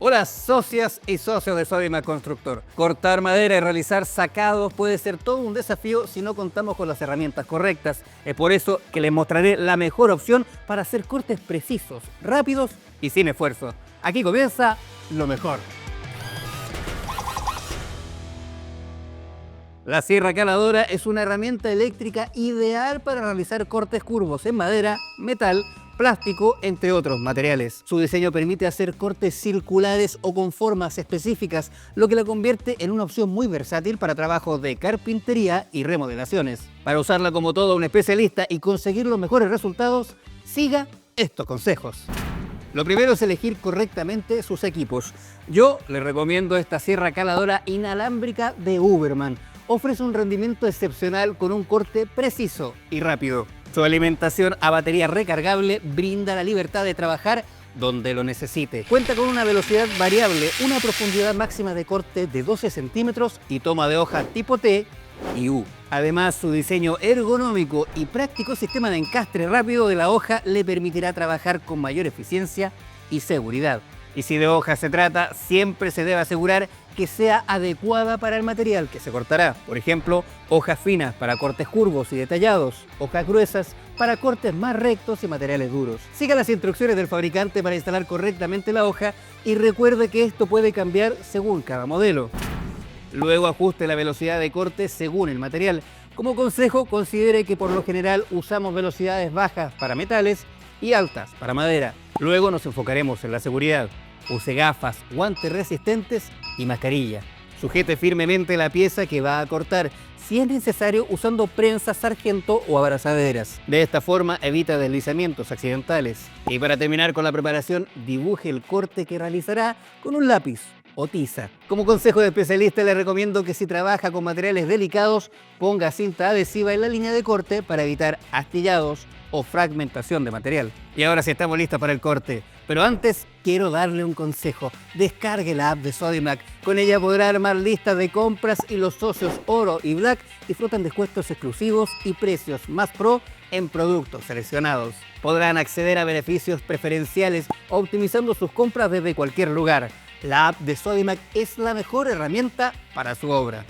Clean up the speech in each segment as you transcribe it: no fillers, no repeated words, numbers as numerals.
Hola socias y socios de Sodimac Constructor. Cortar madera y realizar sacados puede ser todo un desafío si no contamos con las herramientas correctas. Es por eso que les mostraré la mejor opción para hacer cortes precisos, rápidos y sin esfuerzo. Aquí comienza lo mejor. La sierra caladora es una herramienta eléctrica ideal para realizar cortes curvos en madera, metal, plástico, entre otros materiales. Su diseño permite hacer cortes circulares o con formas específicas, lo que la convierte en una opción muy versátil para trabajos de carpintería y remodelaciones. Para usarla como todo un especialista y conseguir los mejores resultados, siga estos consejos. Lo primero es elegir correctamente sus equipos. Yo les recomiendo esta sierra caladora inalámbrica de Huberman. Ofrece un rendimiento excepcional con un corte preciso y rápido. Su alimentación a batería recargable brinda la libertad de trabajar donde lo necesite. Cuenta con una velocidad variable, una profundidad máxima de corte de 12 centímetros y toma de hoja tipo T y U. Además, su diseño ergonómico y práctico sistema de encastre rápido de la hoja le permitirá trabajar con mayor eficiencia y seguridad. Y si de hoja se trata, siempre se debe asegurar que sea adecuada para el material que se cortará. Por ejemplo, hojas finas para cortes curvos y detallados, hojas gruesas para cortes más rectos y materiales duros. Siga las instrucciones del fabricante para instalar correctamente la hoja y recuerde que esto puede cambiar según cada modelo. Luego ajuste la velocidad de corte según el material. Como consejo, considere que por lo general usamos velocidades bajas para metales y altas para madera. Luego nos enfocaremos en la seguridad. Use gafas, guantes resistentes y mascarilla. Sujete firmemente la pieza que va a cortar, si es necesario usando prensas sargento o abrazaderas. De esta forma evita deslizamientos accidentales. Y para terminar con la preparación, dibuje el corte que realizará con un lápiz o tiza. Como consejo de especialista, le recomiendo que si trabaja con materiales delicados, ponga cinta adhesiva en la línea de corte para evitar astillados o fragmentación de material. Y ahora sí estamos listos para el corte. Pero antes, quiero darle un consejo. Descargue la app de Sodimac. Con ella podrá armar listas de compras y los socios Oro y Black disfrutan descuentos exclusivos y precios más pro en productos seleccionados. Podrán acceder a beneficios preferenciales optimizando sus compras desde cualquier lugar. La app de Sodimac es la mejor herramienta para su obra.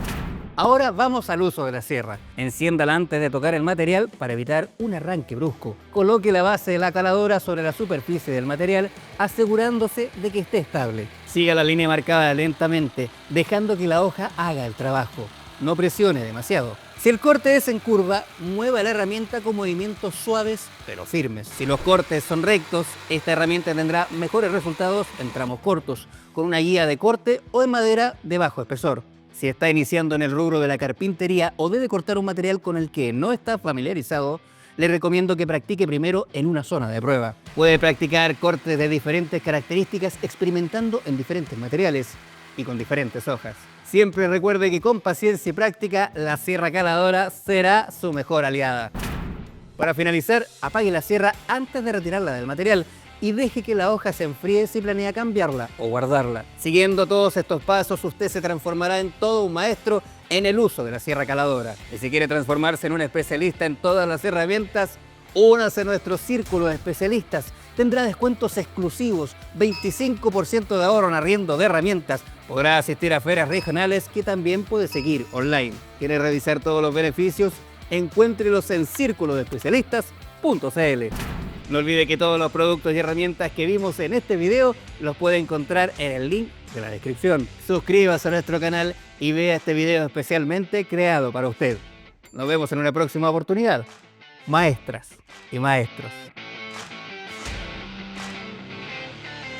Ahora vamos al uso de la sierra. Enciéndala antes de tocar el material para evitar un arranque brusco. Coloque la base de la caladora sobre la superficie del material, asegurándose de que esté estable. Siga la línea marcada lentamente, dejando que la hoja haga el trabajo. No presione demasiado. Si el corte es en curva, mueva la herramienta con movimientos suaves pero firmes. Si los cortes son rectos, esta herramienta tendrá mejores resultados en tramos cortos, con una guía de corte o en madera de bajo espesor. Si está iniciando en el rubro de la carpintería o debe cortar un material con el que no está familiarizado, le recomiendo que practique primero en una zona de prueba. Puede practicar cortes de diferentes características experimentando en diferentes materiales y con diferentes hojas. Siempre recuerde que con paciencia y práctica, la sierra caladora será su mejor aliada. Para finalizar, apague la sierra antes de retirarla del material y deje que la hoja se enfríe si planea cambiarla o guardarla. Siguiendo todos estos pasos, usted se transformará en todo un maestro en el uso de la sierra caladora. Y si quiere transformarse en un especialista en todas las herramientas, únase a nuestro círculo de especialistas. Tendrá descuentos exclusivos, 25% de ahorro en arriendo de herramientas. Podrá asistir a ferias regionales que también puede seguir online. ¿Quiere revisar todos los beneficios? Encuéntrelos en circulodeespecialistas.cl. No olvide que todos los productos y herramientas que vimos en este video los puede encontrar en el link de la descripción. Suscríbase a nuestro canal y vea este video especialmente creado para usted. Nos vemos en una próxima oportunidad. Maestras y maestros.